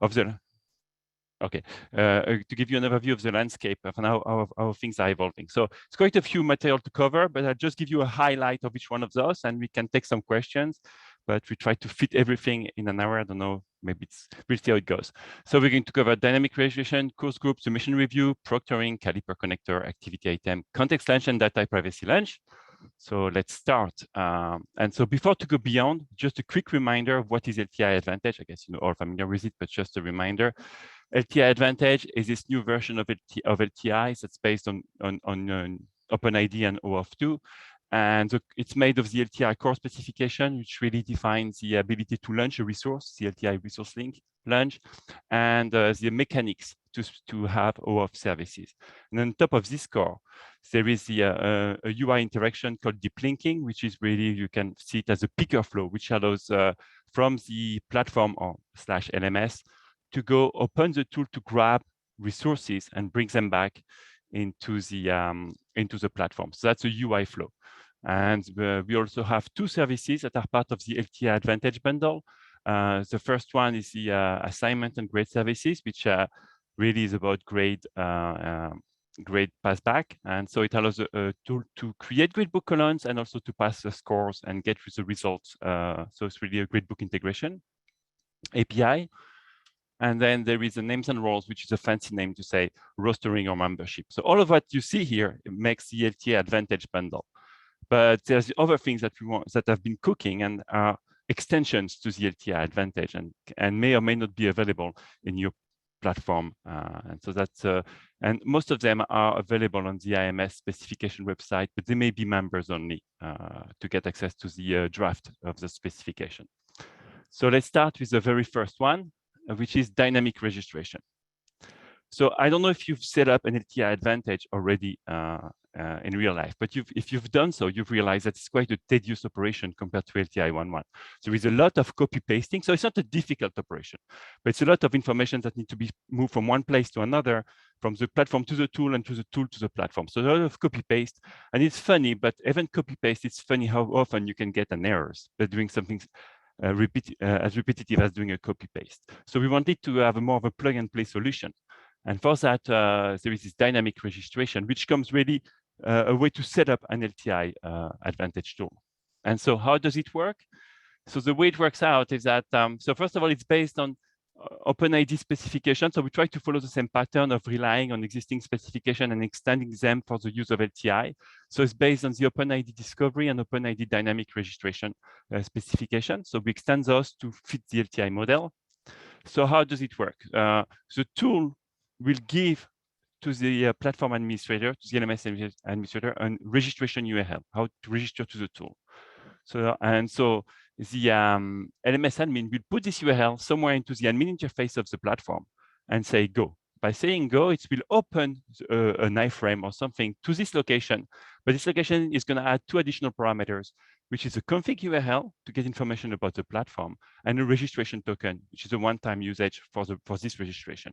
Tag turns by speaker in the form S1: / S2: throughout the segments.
S1: of the okay, to give you an overview of the landscape of how things are evolving. So it's quite a few material to cover, but I'll just give you a highlight of each one of those, and we can take some questions. But we try to fit everything in an hour. I don't know, maybe we'll see how it goes. So we're going to cover dynamic registration, course group, submission review, proctoring, Caliper Connector, activity item, context launch, and data privacy launch. So let's start. And so before to go beyond, just a quick reminder of what is LTI Advantage. I guess you're all familiar with it, but just a reminder. LTI Advantage is this new version of LTI that's based on OpenID and OAuth2. And it's made of the LTI core specification, which really defines the ability to launch a resource, the LTI resource link launch, and the mechanics to have OAuth services. And on top of this core, there is a UI interaction called deep linking, which is really, you can see it as a picker flow, which allows from the platform or /LMS to go open the tool to grab resources and bring them back into the platform. So that's a UI flow. And we also have two services that are part of the LTI Advantage Bundle. The first one is the assignment and grade services, which really is about grade passback. And so it allows a tool to create gradebook columns and also to pass the scores and get the results. So it's really a gradebook integration API. And then there is a names and roles, which is a fancy name to say rostering or membership. So all of what you see here makes the LTI Advantage Bundle. But there's other things that we want that have been cooking and are extensions to the LTI Advantage and may or may not be available in your platform. And so that's and most of them are available on the IMS specification website, but they may be members only to get access to the draft of the specification. So let's start with the very first one, which is dynamic registration. So I don't know if you've set up an LTI Advantage already in real life, but if you've done so, you've realized that it's quite a tedious operation compared to LTI 1.1. There is a lot of copy pasting, so it's not a difficult operation, but it's a lot of information that need to be moved from one place to another, from the platform to the tool and to the tool to the platform. So a lot of copy paste, and it's funny, but even copy paste, it's funny how often you can get an errors by doing something as repetitive as doing a copy paste. So we wanted to have more of a plug and play solution. And for that, there is this dynamic registration, which comes really a way to set up an LTI Advantage tool. And so how does it work? So the way it works out is that, so first of all, it's based on OpenID specification. So we try to follow the same pattern of relying on existing specification and extending them for the use of LTI. So it's based on the OpenID discovery and OpenID dynamic registration specification. So we extend those to fit the LTI model. So how does it work? The tool will give to the platform administrator, to the LMS administrator, a registration URL, how to register to the tool. So the LMS admin will put this URL somewhere into the admin interface of the platform and say go. By saying go, it will open an iframe or something to this location, but this location is going to add two additional parameters, which is a config URL to get information about the platform and a registration token, which is a one-time usage for this registration.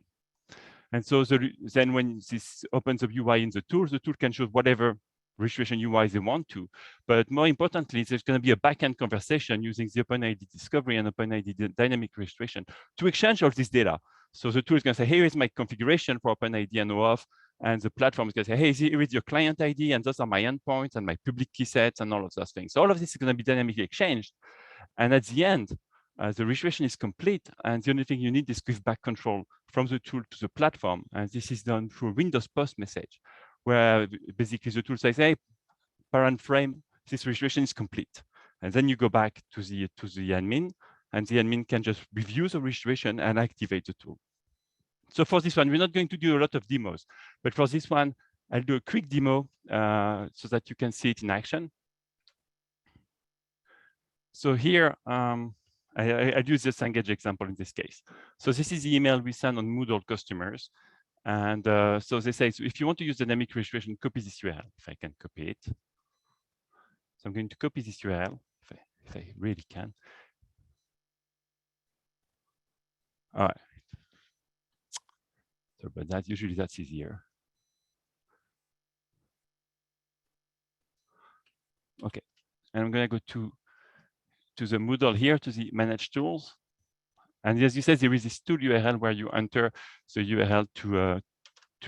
S1: And so then when this opens up UI in the tool can choose whatever registration UI they want to. But more importantly, there's going to be a backend conversation using the OpenID discovery and OpenID dynamic registration to exchange all this data. So the tool is going to say, here is my configuration for OpenID and OAuth. And the platform is going to say, hey, here is your client ID, and those are my endpoints and my public key sets and all of those things. So all of this is going to be dynamically exchanged. And at the end, the registration is complete, and the only thing you need is give back control from the tool to the platform. And this is done through a Windows post message, where basically the tool says, hey, parent frame, this registration is complete. And then you go back to the admin, and the admin can just review the registration and activate the tool. So for this one, we're not going to do a lot of demos, but for this one, I'll do a quick demo so that you can see it in action. So here, I'll use the Cengage example in this case. So this is the email we send on Moodle customers. And so they say, so if you want to use dynamic registration, copy this URL, if I can copy it. So I'm going to copy this URL, if I really can. All right. So, but usually that's easier. Okay, and I'm going to go to the Moodle here, to the Manage Tools. And as you said, there is this tool URL where you enter the URL to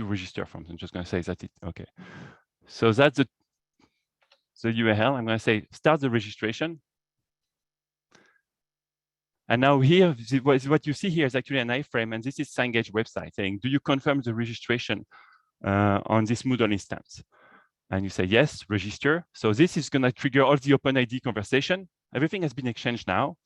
S1: register from. I'm just going to say that's it. Okay. So that's the URL. I'm going to say start the registration. And now here, what you see here is actually an iframe, and this is Cengage website saying, do you confirm the registration on this Moodle instance? And you say, yes, register. So this is going to trigger all the OpenID conversation. Everything has been exchanged now.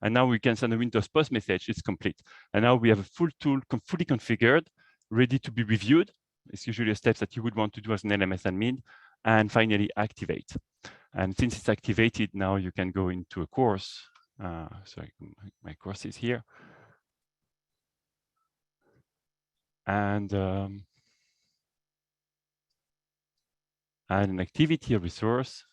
S1: And now we can send a Windows post message. It's complete. And now we have a full tool fully configured, ready to be reviewed. It's usually a step that you would want to do as an LMS admin. And finally, activate. And since it's activated, now you can go into a course. Sorry, my course is here. And add an activity, a resource.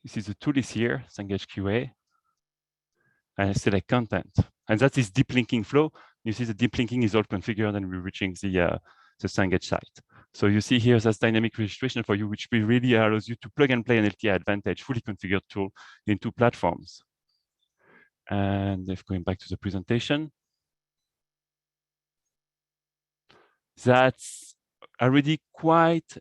S1: You see the tool is here, Cengage QA. And I select content. And that is deep linking flow. You see the deep linking is all configured and we're reaching the Cengage site. So you see here that's dynamic registration for you, which really allows you to plug and play an LTI Advantage fully configured tool into platforms. And if going back to the presentation, that's already quite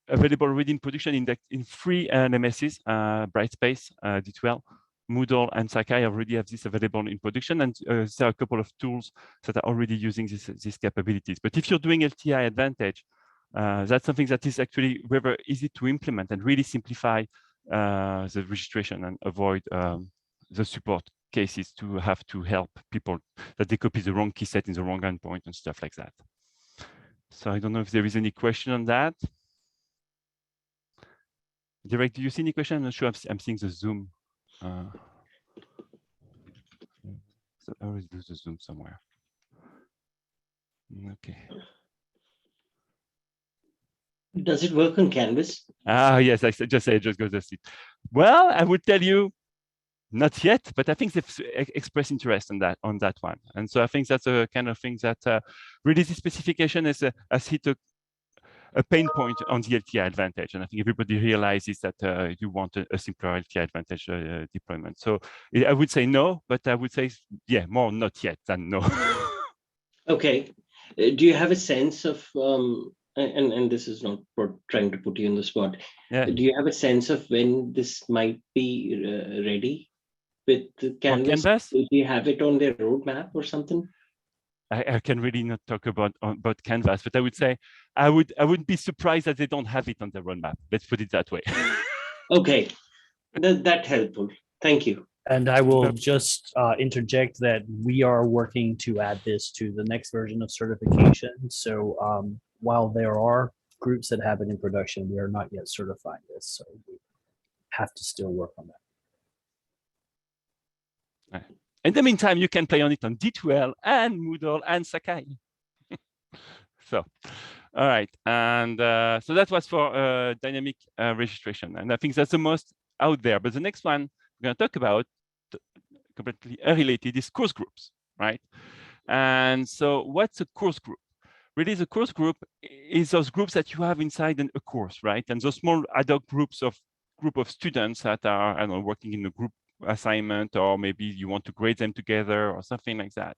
S1: available already in production in 3 LMSs, Brightspace, D12, Moodle, and Sakai already have this available in production. And there are a couple of tools that are already using these capabilities. But if you're doing LTI Advantage, that's something that is actually very easy to implement and really simplify the registration and avoid the support cases to have to help people that they copy the wrong key set in the wrong endpoint and stuff like that. So I don't know if there is any question on that. Direct, do you see any question? I'm not sure. I'm seeing the Zoom. So I always do the Zoom somewhere. Okay.
S2: Does it work on Canvas?
S1: Yes, I just say just go to sleep. Well, I would tell you not yet, but I think they've expressed interest in that on that one. And so I think that's a kind of thing that really the specification has hit a pain point on the LTI Advantage. And I think everybody realizes that you want a simpler LTI Advantage deployment. So I would say no, but I would say, yeah, more not yet than no.
S2: Okay. Do you have a sense of, and this is not trying to put you on the spot,
S1: yeah.
S2: Do you have a sense of when this might be ready with the Canvas? Do you have it on their roadmap or something?
S1: I can really not talk about Canvas, but I would say I wouldn't be surprised that they don't have it on their roadmap. Let's put it that way.
S2: Okay, that's helpful. Thank you.
S3: And I will just interject that we are working to add this to the next version of certification. So while there are groups that have it in production, we are not yet certifying this. So we have to still work on that.
S1: In the meantime, you can play on it on D12 and Moodle and Sakai. So, all right. And so that was for dynamic registration. And I think that's the most out there. But the next one we're going to talk about, completely unrelated, is course groups, right? And so what's a course group? Really, the course group is those groups that you have inside a course, right? And those small ad hoc group of students that are, I don't know, working in a group assignment, or maybe you want to grade them together or something like that.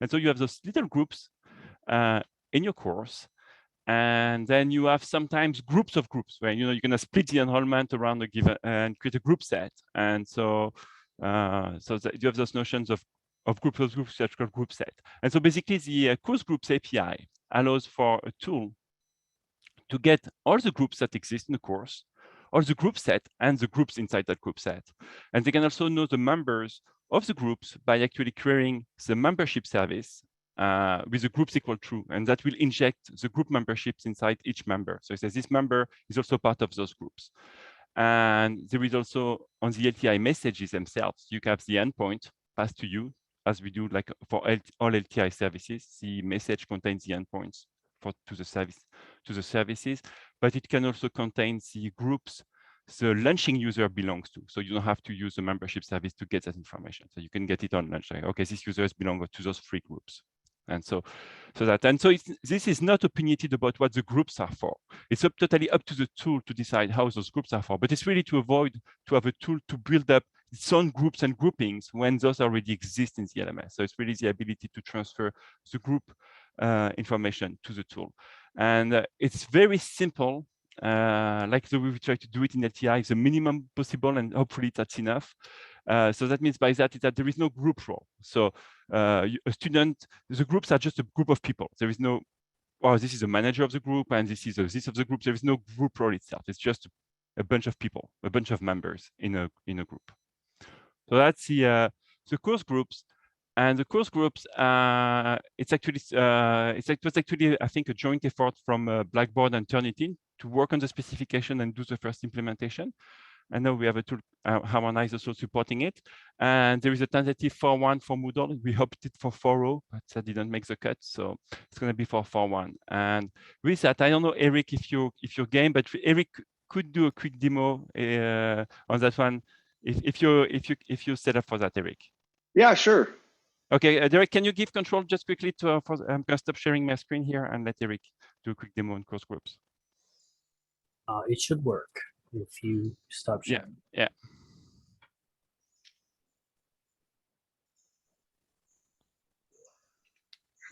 S1: And so you have those little groups in your course. And then you have sometimes groups of groups where, you know, you're going to split the enrollment around a given and create a group set. And so, you have those notions of groups that called group set. And so basically the course groups API allows for a tool to get all the groups that exist in the course, or the group set and the groups inside that group set. And they can also know the members of the groups by actually querying the membership service with the groups equal true, and that will inject the group memberships inside each member. So it says this member is also part of those groups. And there is also on the LTI messages themselves, you have the endpoint passed to you, as we do like for all LTI services. The message contains the endpoints to the services, but it can also contain the groups the launching user belongs to. So you don't have to use the membership service to get that information. So you can get it on launch. Like, okay, these users belong to those 3 groups. And so this is not opinionated about what the groups are for. It's totally up to the tool to decide how those groups are for, but it's really to avoid to have a tool to build up its own groups and groupings when those already exist in the LMS. So it's really the ability to transfer the group information to the tool. And it's very simple, like the way we try to do it in LTI, the minimum possible, and hopefully that's enough. So that means by that is that there is no group role. So a student, the groups are just a group of people. There is no, oh, this is a manager of the group and this is this of the group. There is no group role itself. It's just a bunch of people, a bunch of members in a group. So that's the course groups. And the course groups, it was actually, I think, a joint effort from Blackboard and Turnitin to work on the specification and do the first implementation. And now we have a tool, Harmonize, also supporting it. And there is a tentative 4.1 for Moodle. We hoped it for 4.0, but that didn't make the cut. So it's going to be for 4.1. And with that, I don't know, Eric, if you're game, but Eric could do a quick demo on that one. If you set up for that, Eric.
S4: Yeah, sure.
S1: Okay, Derek, can you give control just quickly to? I'm going to stop sharing my screen here and let Eric do a quick demo on course groups.
S3: It should work if you stop sharing.
S1: Yeah.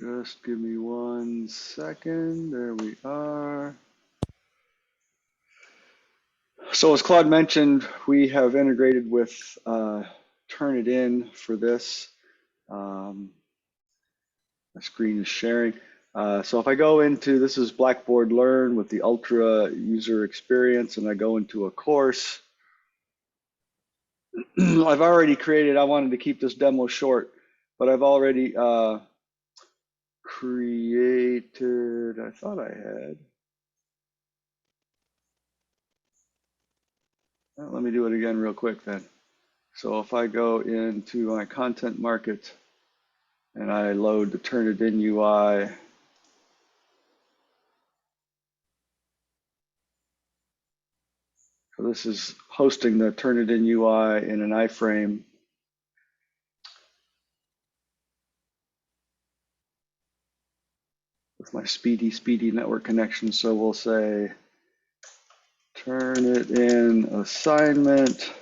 S4: Just give me 1 second. There we are. So as Claude mentioned, we have integrated with Turnitin for this. My screen is sharing. So if I go into, this is Blackboard Learn with the Ultra user experience, and I go into a course. I've already created, I wanted to keep this demo short, but I've already created, I thought I had. Well, let me do it again real quick then. So if I go into my content market and I load the Turnitin UI, so this is hosting the Turnitin UI in an iframe. With my speedy network connection. So we'll say Turnitin assignment,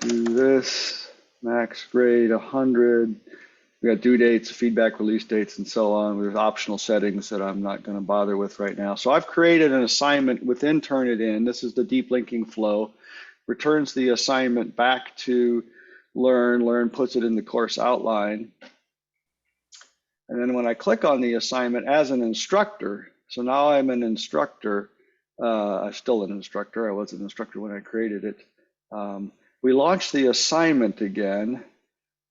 S4: do this, max grade 100. We got due dates, feedback, release dates, and so on. There's optional settings that I'm not going to bother with right now. So I've created an assignment within Turnitin. This is the deep linking flow. Returns the assignment back to Learn. Learn puts it in the course outline. And then when I click on the assignment as an instructor, so now I'm an instructor. I'm still an instructor. I was an instructor when I created it. We launch the assignment again.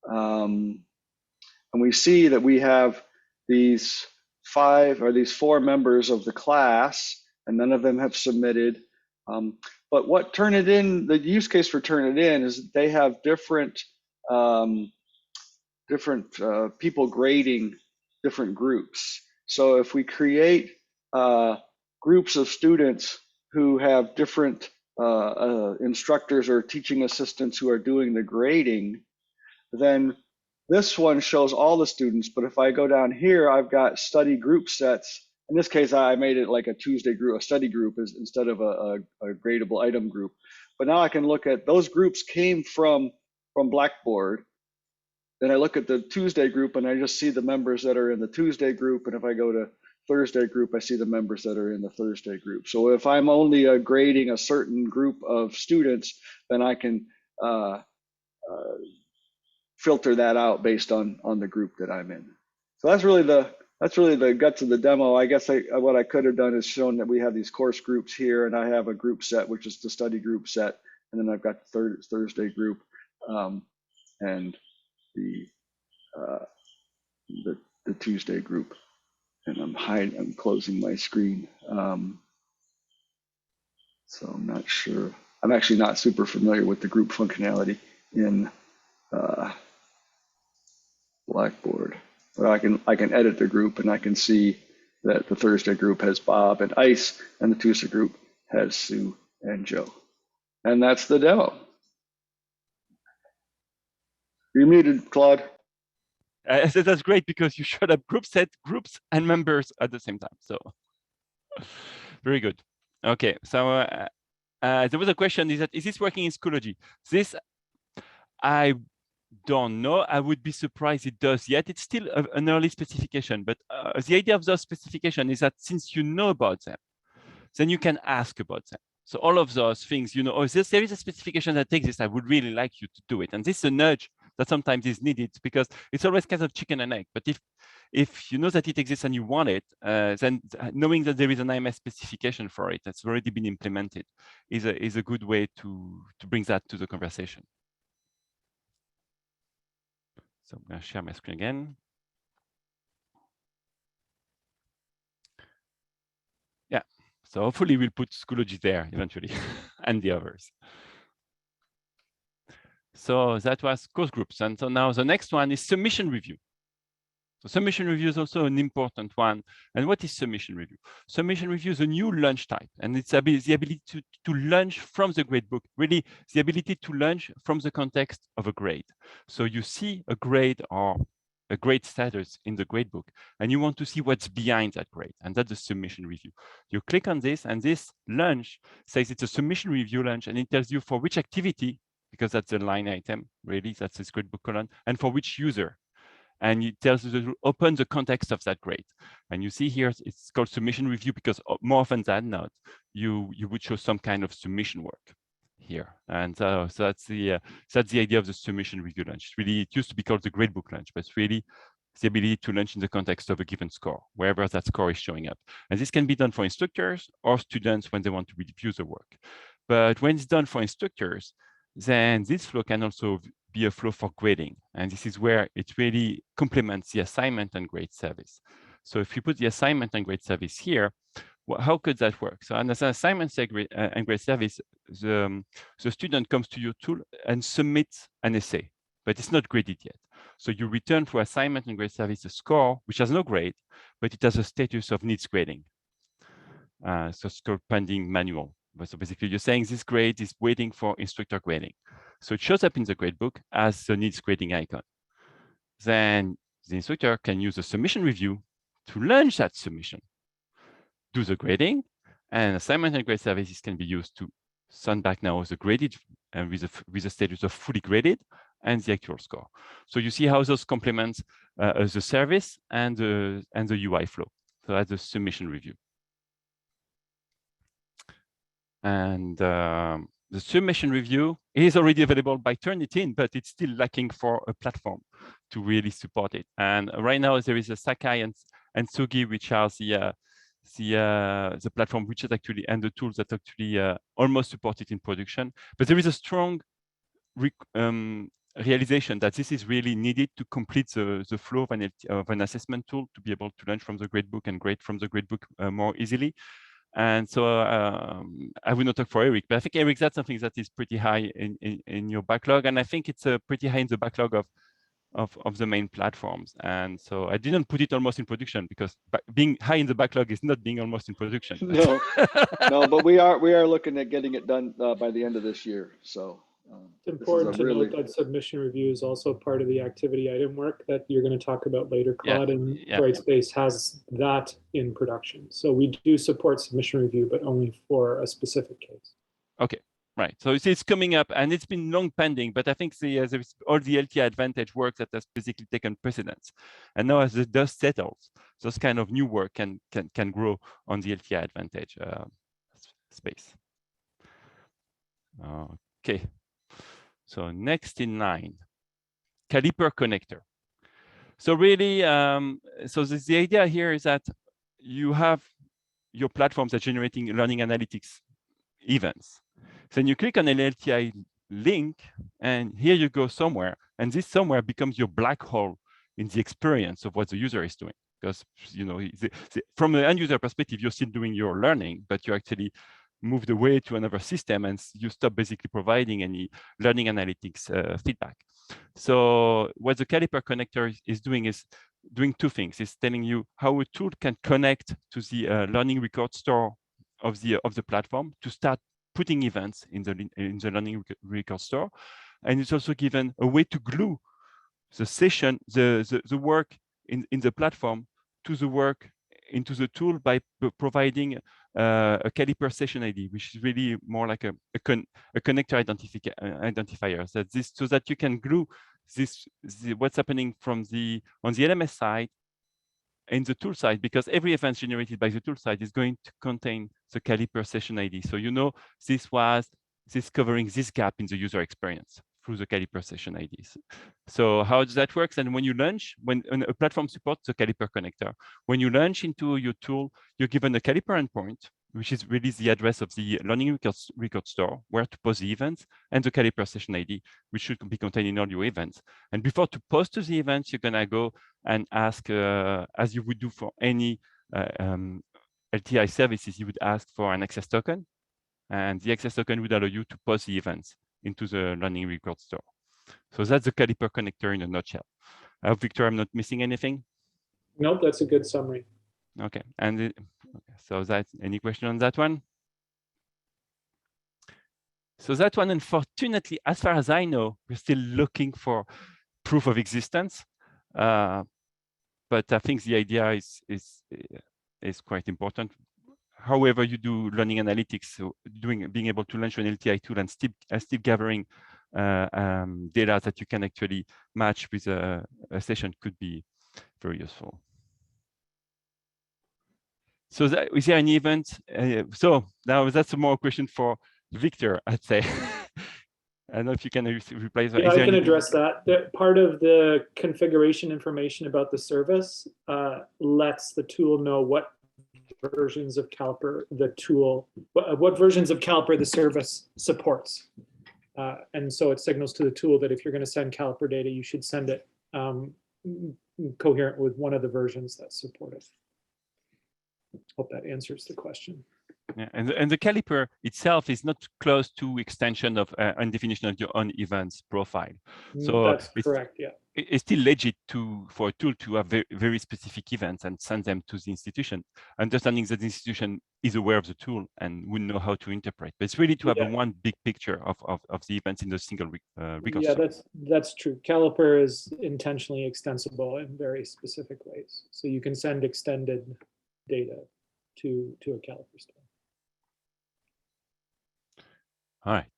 S4: And we see that we have these 4 members of the class, and none of them have submitted. But what Turnitin, the use case for Turnitin is that they have different people grading different groups. So if we create groups of students who have different instructors or teaching assistants who are doing the grading, then this one shows all the students. But if I go down here, I've got study group sets. In this case, I made it like a Tuesday group, a study group instead of a gradable item group. But now I can look at those groups came from Blackboard. Then I look at the Tuesday group and I just see the members that are in the Tuesday group. And if I go to Thursday group, I see the members that are in the Thursday group. So if I'm only grading a certain group of students, then I can filter that out based on the group that I'm in. So that's really the guts of the demo. I guess what I could have done is shown that we have these course groups here, and I have a group set, which is the study group set, and then I've got the Thursday group and the Tuesday group. And I'm closing my screen. So I'm not sure. I'm actually not super familiar with the group functionality in Blackboard, but I can edit the group and I can see that the Thursday group has Bob and Ice, and the Tuesday group has Sue and Joe. And that's the demo. You're muted, Claude.
S1: I said that's great because you showed up groups and members at the same time. So very good. Okay, so there was a question: is this working in Schoology? This I don't know. I would be surprised it does yet. It's still an early specification, but the idea of those specification is that since you know about them, then you can ask about them. So all of those things, you know, oh, there is a specification that takes this. I would really like you to do it. And this is a nudge that sometimes is needed because it's always kind of chicken and egg. But if you know that it exists and you want it, then knowing that there is an IMS specification for it that's already been implemented is a good way to bring that to the conversation. So I'm going to share my screen again. Yeah, so hopefully we'll put Schoology there eventually and the others. So that was course groups. And so now the next one is submission review. So submission review is also an important one. And what is submission review? Submission review is a new launch type. And it's the ability to launch from the gradebook, really the ability to launch from the context of a grade. So you see a grade or a grade status in the gradebook, and you want to see what's behind that grade. And that's the submission review. You click on this, and this launch says it's a submission review launch, and it tells you for which activity, because that's a line item, really, that's this gradebook column, and for which user. And it tells you to open the context of that grade. And you see here, it's called submission review because more often than not, you would show some kind of submission work here. And so that's the idea of the submission review launch. It used to be called the gradebook launch, but it's really the ability to launch in the context of a given score, wherever that score is showing up. And this can be done for instructors or students when they want to review the work. But when it's done for instructors, then this flow can also be a flow for grading. And this is where it really complements the assignment and grade service. So if you put the assignment and grade service here, how could that work? So as an assignment and grade service, the student comes to your tool and submits an essay, but it's not graded yet. So you return for assignment and grade service a score, which has no grade, but it has a status of needs grading. So it's called pending manual. So basically you're saying this grade is waiting for instructor grading. So it shows up in the gradebook as the needs grading icon. Then the instructor can use a submission review to launch that submission, do the grading, and assignment and grade services can be used to send back now the graded and with a status of fully graded and the actual score. So you see how those complement the service and the UI flow. So that's the submission review. And the submission review is already available by Turnitin, but it's still lacking for a platform to really support it. And right now there is a Sakai and Sugi, which are the platform which is actually, and the tools that actually almost support it in production. But there is a strong realization that this is really needed to complete the flow of an assessment tool to be able to launch from the gradebook and grade from the gradebook more easily. And so I would not talk for Eric, but I think, Eric, that's something that is pretty high in your backlog. And I think it's pretty high in the backlog of the main platforms. And so I didn't put it almost in production because being high in the backlog is not being almost in production.
S4: No, no, but we are looking at getting it done by the end of this year. So
S5: it's important to note that submission review is also part of the activity item work that you're going to talk about later, Claude, and Brightspace has that in production. So we do support submission review, but only for a specific case.
S1: Okay, right. So it's coming up and it's been long pending, but I think there's all the LTI Advantage work that has basically taken precedence. And now as the dust settles, those kind of new work can grow on the LTI Advantage space. Okay. So next in line, Caliper Connector. So really, so the idea here is that you have your platforms that are generating learning analytics events. Then you click on an LTI link, and here you go somewhere, and this somewhere becomes your black hole in the experience of what the user is doing. Because from the end user perspective, you're still doing your learning, but you actually moved away to another system and you stop basically providing any learning analytics feedback. So what the Caliper connector is doing two things. It's telling you how a tool can connect to the learning record store of the platform to start putting events in the learning record store. And it's also given a way to glue the session, the work in the platform to the work into the tool by providing a Caliper session ID, which is really more like a connector identifier. So that you can glue what's happening from on the LMS side in the tool side, because every event generated by the tool side is going to contain the Caliper session ID. So you know this covering this gap in the user experience through the Caliper session IDs. So how does that work? And when you launch, when a platform supports the Caliper connector, when you launch into your tool, you're given a Caliper endpoint, which is really the address of the learning record store where to post the events, and the Caliper session ID, which should be contained in all your events. And before to post to the events, you're gonna go and ask, as you would do for any LTI services, you would ask for an access token, and the access token would allow you to post the events into the learning record store. So that's the Caliper connector in a nutshell. Victor, I'm not missing anything?
S5: Nope, that's a good summary.
S1: Okay, and so that's any question on that one? So that one, unfortunately, as far as I know, we're still looking for proof of existence, but I think the idea is quite important. However you do learning analytics, so being able to launch an LTI tool and still gathering data that you can actually match with a session could be very useful. So is there an event? So now that's a more question for Victor, I'd say. I don't know if you can reply.
S5: Yeah, I can address that. Part of the configuration information about the service lets the tool know what versions of Caliper the tool, what versions of Caliper the service supports. And so it signals to the tool that if you're going to send Caliper data, you should send it coherent with one of the versions that's supported. Hope that answers the question.
S1: Yeah, and the Caliper itself is not close to extension of and definition of your own events profile. So
S5: that's correct. Yeah,
S1: it's still legit for a tool to have very specific events and send them to the institution, understanding that the institution is aware of the tool and will know how to interpret. But it's really to have one big picture of the events in the single record.
S5: Yeah, that's true. Caliper is intentionally extensible in very specific ways, so you can send extended data to a Caliper store.
S1: All right,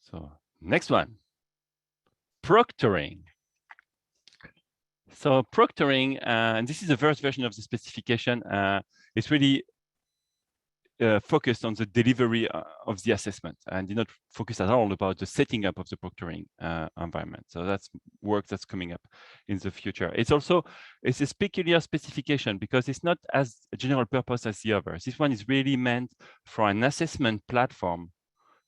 S1: so next one, proctoring. So proctoring, and this is the first version of the specification, is really focused on the delivery of the assessment and did not focus at all about the setting up of the proctoring environment. So that's work that's coming up in the future. It's a peculiar specification because it's not as general purpose as the others. This one is really meant for an assessment platform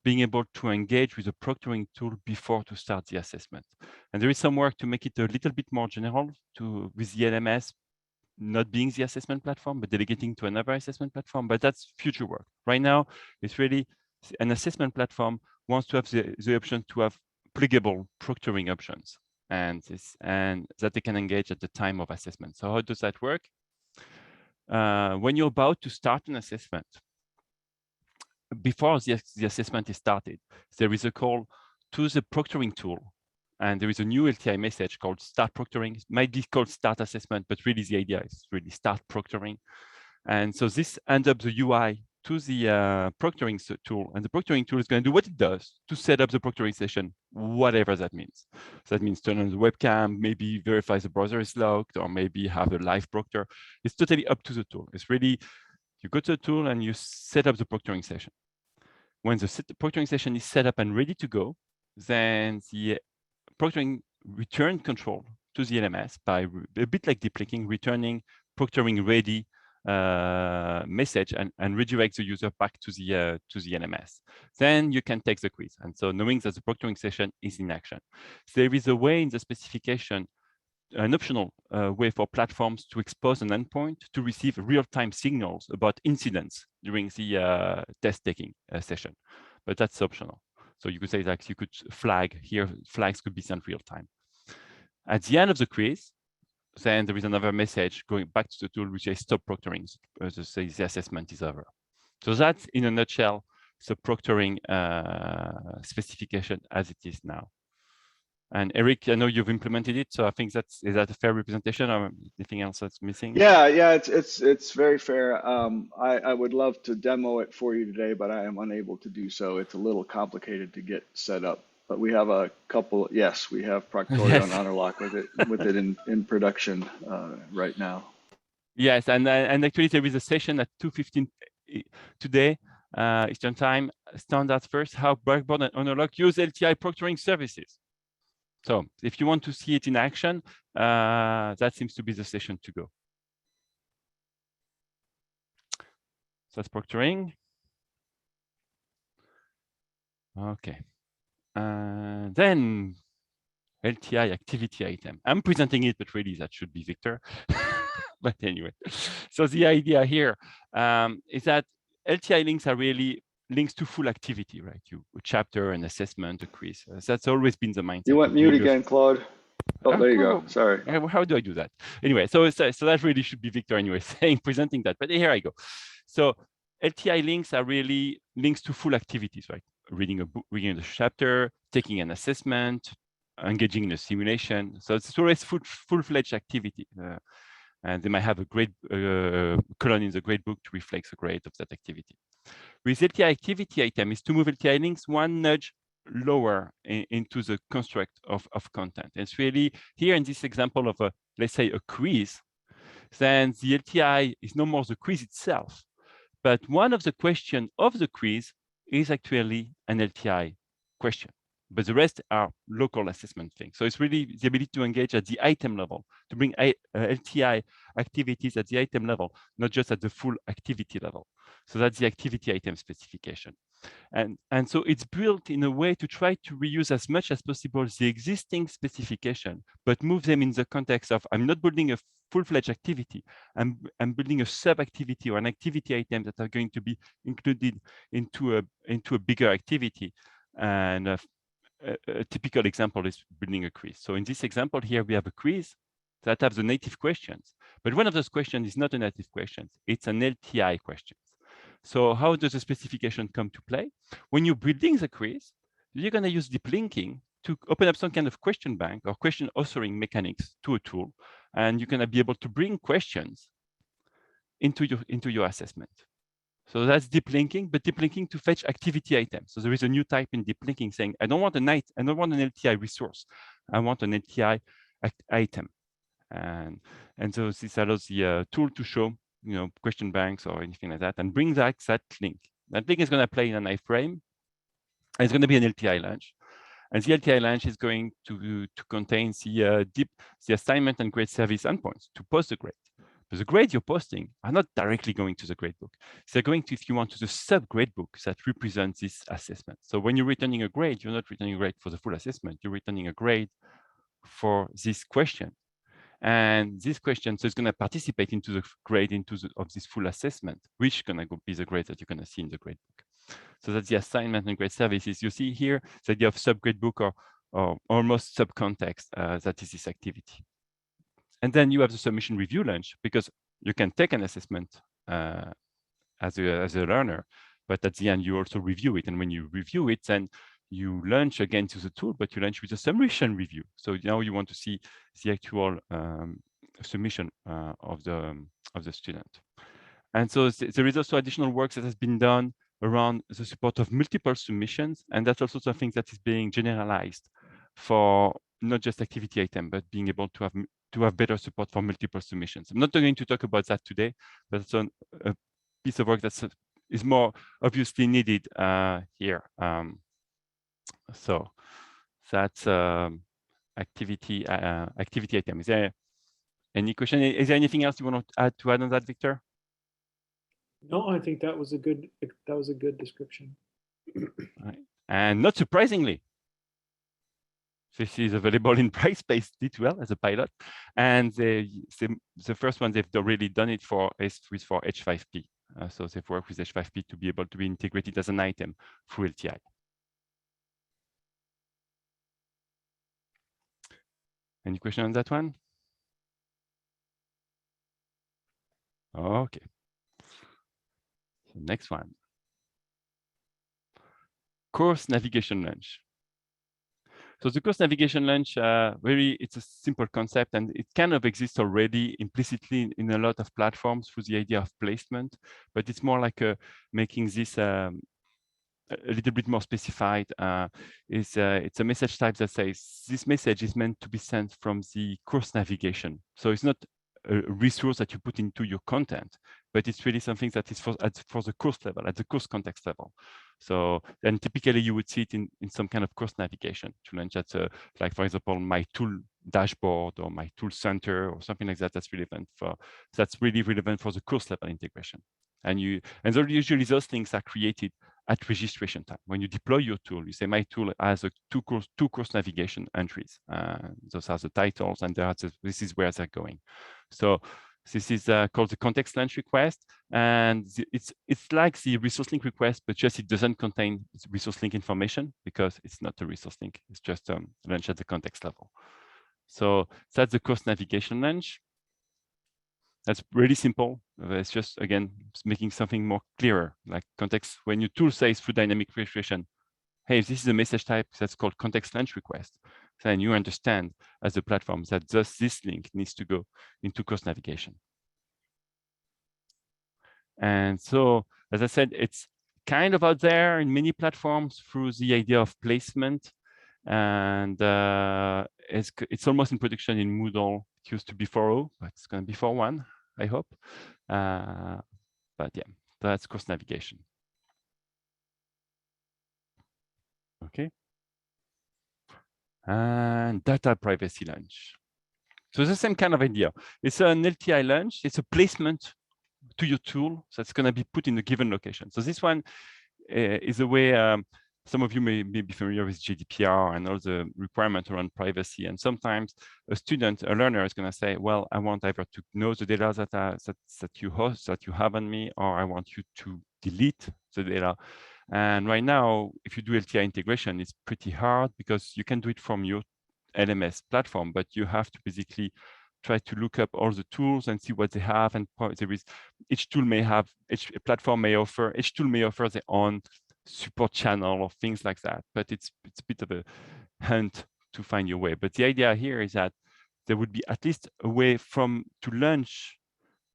S1: being able to engage with a proctoring tool before to start the assessment. And there is some work to make it a little bit more general with the LMS not being the assessment platform, but delegating to another assessment platform, but that's future work. Right now, it's really an assessment platform wants to have the option to have pluggable proctoring options and that they can engage at the time of assessment. So how does that work? When you're about to start an assessment, before the assessment is started, there is a call to the proctoring tool, and there is a new LTI message called start proctoring. It might be called start assessment, but really the idea is really start proctoring. And so this ends up the UI to the proctoring tool, and the proctoring tool is going to do what it does to set up the proctoring session, whatever that means. So that means turn on the webcam, maybe verify the browser is logged, or maybe have a live proctor. It's totally up to the tool. It's really, you go to the tool and you set up the proctoring session. When the proctoring session is set up and ready to go, then the proctoring return control to the LMS by a bit like deep linking, returning proctoring ready message and redirect the user back to the LMS. Then you can take the quiz. And so knowing that the proctoring session is in action. There is a way in the specification, an optional way for platforms to expose an endpoint to receive real-time signals about incidents during the test-taking session, but that's optional. So you could say that you could flag here, flags could be sent real-time. At the end of the quiz, then there is another message going back to the tool which says stop proctoring, to say the assessment is over. So that's in a nutshell the proctoring specification as it is now. And Eric, I know you've implemented it, so I think is that a fair representation, or anything else that's missing?
S4: Yeah, it's very fair. I would love to demo it for you today, but I am unable to do so. It's a little complicated to get set up. But we have a couple. Yes, we have Proctoring Honor with it in production right now.
S1: Yes, and actually there is a session at 2:15 today, Eastern Time. Standards first, how Blackboard and Honor use LTI proctoring services. So if you want to see it in action, that seems to be the session to go. So that's proctoring. Okay. Then LTI Activity Item. I'm presenting it, but really that should be Victor. But anyway, so the idea here is that LTI links are really links to full activity, right? A chapter, an assessment, a quiz. That's always been the mindset.
S4: You went mute again, Claude. Oh, there you go. Sorry.
S1: How do I do that? Anyway, so that really should be Victor anyway, presenting that. But here I go. So LTI links are really links to full activities, right? Reading a book, reading a chapter, taking an assessment, engaging in a simulation. So it's always full-fledged activity. And they might have a grade column in the gradebook to reflect the grade of that activity. With LTI Activity Item is to move LTI links one nudge lower into the construct of content. And it's really here in this example of let's say a quiz, then the LTI is no more the quiz itself, but one of the questions of the quiz is actually an LTI question. But the rest are local assessment things. So it's really the ability to engage at the item level, to bring LTI activities at the item level, not just at the full activity level. So that's the activity item specification. And so it's built in a way to try to reuse as much as possible the existing specification, but move them in the context of, I'm not building a full-fledged activity. I'm building a sub-activity or an activity item that are going to be included into a bigger activity. And a typical example is building a quiz. So in this example here, we have a quiz that has the native questions, but one of those questions is not a native question. It's an LTI question. So how does the specification come to play? When you're building the quiz, you're going to use deep linking to open up some kind of question bank or question authoring mechanics to a tool, and you're going to be able to bring questions into your assessment. So that's deep linking, but deep linking to fetch activity items. So there is a new type in deep linking saying, I don't want an LTI resource. I want an LTI item. And so this allows the tool to show, question banks or anything like that, and bring that link. That link is going to play in an iframe. And it's going to be an LTI launch. And the LTI launch is going to contain the assignment and grade service endpoints to post the grade. But the grades you're posting are not directly going to the gradebook. They're going to, if you want, to the sub-gradebook that represents this assessment. So when you're returning a grade, you're not returning a grade for the full assessment. You're returning a grade for this question. And this question so it's going to participate into the grade of this full assessment, which is going to be the grade that you're going to see in the gradebook. So that's the assignment and grade services. You see here the idea of sub-gradebook or almost sub-context that is this activity. And then you have the submission review launch, because you can take an assessment as a learner, but at the end you also review it. And when you review it, then you launch again to the tool, but you launch with a submission review. So now you want to see the actual submission of the student. And so there is also additional work that has been done around the support of multiple submissions, and that's also something that is being generalized for not just activity item, but being able to have better support for multiple submissions. I'm not going to talk about that today, but it's a piece of work that is more obviously needed here. So that's activity item. Is there any question? Is there anything else you want to add on that, Victor?
S5: No, I think that was a good description.
S1: Right. And not surprisingly, this is available in Brightspace D2L as a pilot, and the first one they've already done it for is for H5P. So they've worked with H5P to be able to be integrated as an item through LTI. Any question on that one? Okay. So next one. Course navigation launch. So the course navigation launch, it's a simple concept, and it kind of exists already implicitly in a lot of platforms through the idea of placement, but it's more like making this a little bit more specified. It's a message type that says this message is meant to be sent from the course navigation. So it's not a resource that you put into your content, but it's really something that is for the course level, at the course context level. So then typically you would see it in some kind of course navigation to launch at, like, for example, my tool dashboard or my tool center or something like that. That's really relevant for the course level integration. And usually those things are created at registration time. When you deploy your tool, you say my tool has two course navigation entries. Those are the titles, and this is where they're going. So this is called the context launch request, and it's like the resource link request, but just it doesn't contain resource link information because it's not a resource link. It's just launch at the context level. So that's the course navigation launch. That's really simple. It's just, again, making something more clearer, like context. When your tool says through dynamic registration, hey, this is a message type that's called context launch request, then you understand as a platform that just this link needs to go into course navigation. And so, as I said, it's kind of out there in many platforms through the idea of placement. And it's almost in production in Moodle. It used to be 4.0, but it's going to be 4.1, I hope. But yeah, that's course navigation. Okay. And data privacy launch. So the same kind of idea. It's an LTI launch. It's a placement to your tool that's going to be put in a given location. So this one is a way some of you may be familiar with GDPR and all the requirements around privacy. And sometimes a learner is going to say, well, I want either to know the data that you host, that you have on me, or I want you to delete the data. And right now, if you do LTI integration, it's pretty hard because you can do it from your LMS platform, but you have to basically try to look up all the tools and see what they have. And each platform may offer their own support channel or things like that. But it's a bit of a hunt to find your way. But the idea here is that there would be at least a way to launch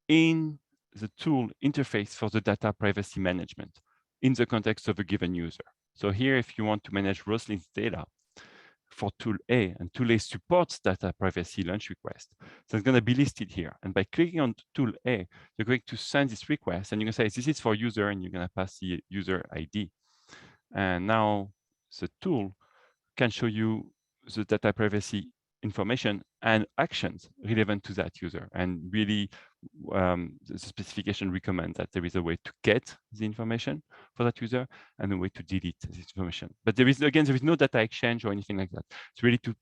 S1: in the tool interface for the data privacy management in the context of a given user. So here, if you want to manage Rosalind's data for tool A, and tool A supports data privacy launch request, so it's going to be listed here. And by clicking on tool A, you're going to send this request, and you're going to say, this is for user, and you're going to pass the user ID. And now the tool can show you the data privacy information and actions relevant to that user. And really, the specification recommends that there is a way to get the information for that user and a way to delete this information. But there is no data exchange or anything like that. It's really to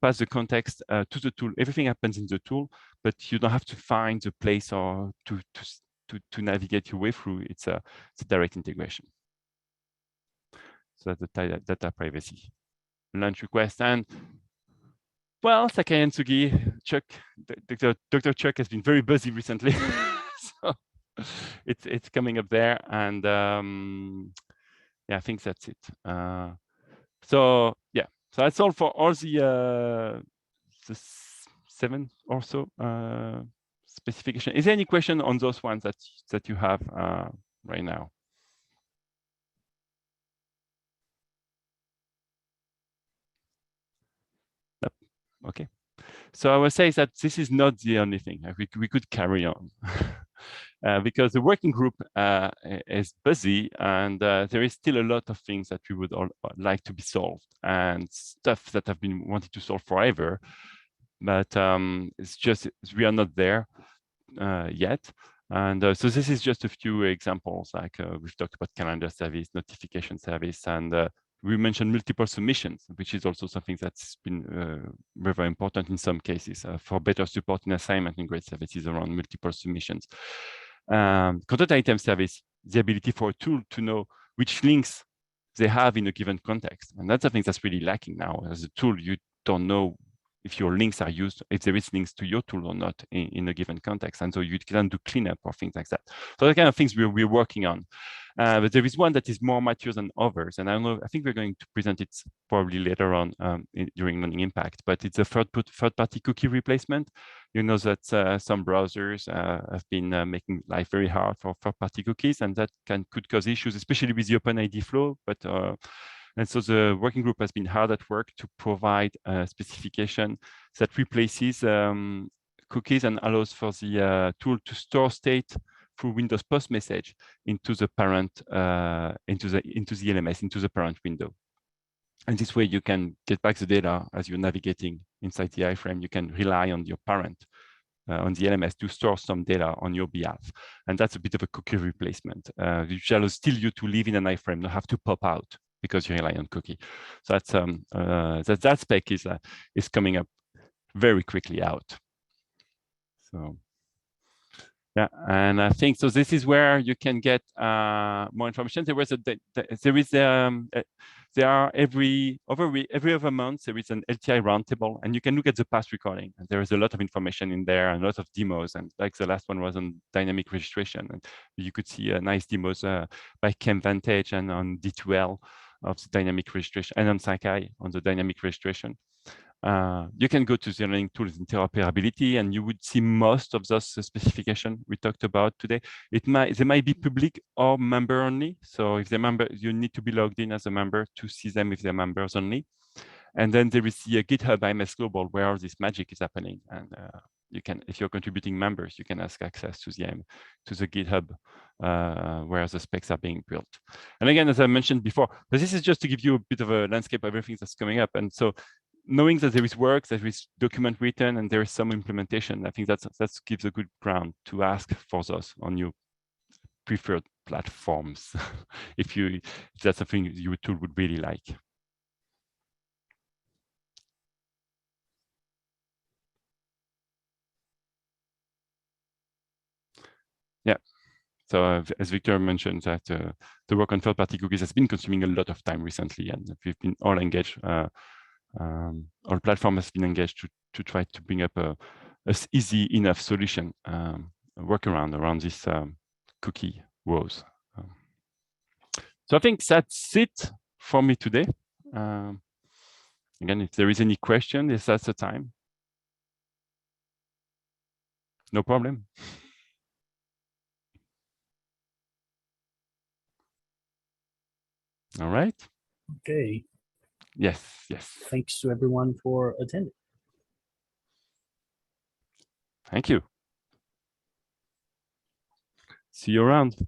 S1: pass the context to the tool. Everything happens in the tool, but you don't have to find the place or to navigate your way through. It's a direct integration. So that's the data privacy launch request. And well, Sakai and Sugi, Chuck, Dr. Chuck has been very busy recently. So it's coming up there. And yeah, I think that's it. So yeah, so that's all for all the 7 or so specification. Is there any question on those ones that you have right now? Okay, so I would say that this is not the only thing. We could carry on because the working group is busy, and there is still a lot of things that we would all like to be solved, and stuff that have been wanted to solve forever, but it's just we are not there yet. And so this is just a few examples. Like we've talked about calendar service, notification service, and we mentioned multiple submissions, which is also something that's been very important in some cases for better support in assignment in grade services around multiple submissions. Content item service, the ability for a tool to know which links they have in a given context. And that's something that's really lacking now. As a tool, you don't know if your links are used, if there is links to your tool or not in a given context. And so you can do cleanup or things like that. So the kind of things we're working on. But there is one that is more mature than others. And I think we're going to present it probably later on during Learning Impact, but it's a third-party cookie replacement. You know that some browsers have been making life very hard for third-party cookies, and that could cause issues, especially with the OpenID flow. But and so the working group has been hard at work to provide a specification that replaces cookies and allows for the tool to store state through Windows Post message into the parent, into the LMS, into the parent window. And this way you can get back the data as you're navigating inside the iframe. You can rely on your parent, on the LMS, to store some data on your behalf. And that's a bit of a cookie replacement, which allows still you to live in an iframe, not have to pop out because you rely on cookie. So that's that spec is coming up very quickly out. So yeah, and I think so. This is where you can get more information. There are every other month there is an LTI roundtable, and you can look at the past recording. And there is a lot of information in there and a lot of demos. And like the last one was on dynamic registration, and you could see nice demos by Vantage and on D2L of the dynamic registration, and on Sakai on the dynamic registration. You can go to the learning tools interoperability, and you would see most of those specifications we talked about today. They might be public or member only. So if they're member, you need to be logged in as a member to see them if they're members only. And then there is the GitHub IMS Global where all this magic is happening. And you can, if you're contributing members, you can ask access to the GitHub where the specs are being built. And again, as I mentioned before, but this is just to give you a bit of a landscape of everything that's coming up. And so knowing that there is work, there is document written, and there is some implementation, I think that gives a good ground to ask for those on your preferred platforms, if that's something your tool would really like. Yeah. So as Victor mentioned, that the work on third-party cookies has been consuming a lot of time recently, and we've been all engaged. Our platform has been engaged to try to bring up a easy enough solution, workaround around this cookie woes. So I think that's it for me today. Again, if there is any question, that's the time. No problem. All right.
S3: Okay.
S1: Yes.
S3: Thanks to everyone for attending.
S1: Thank you. See you around.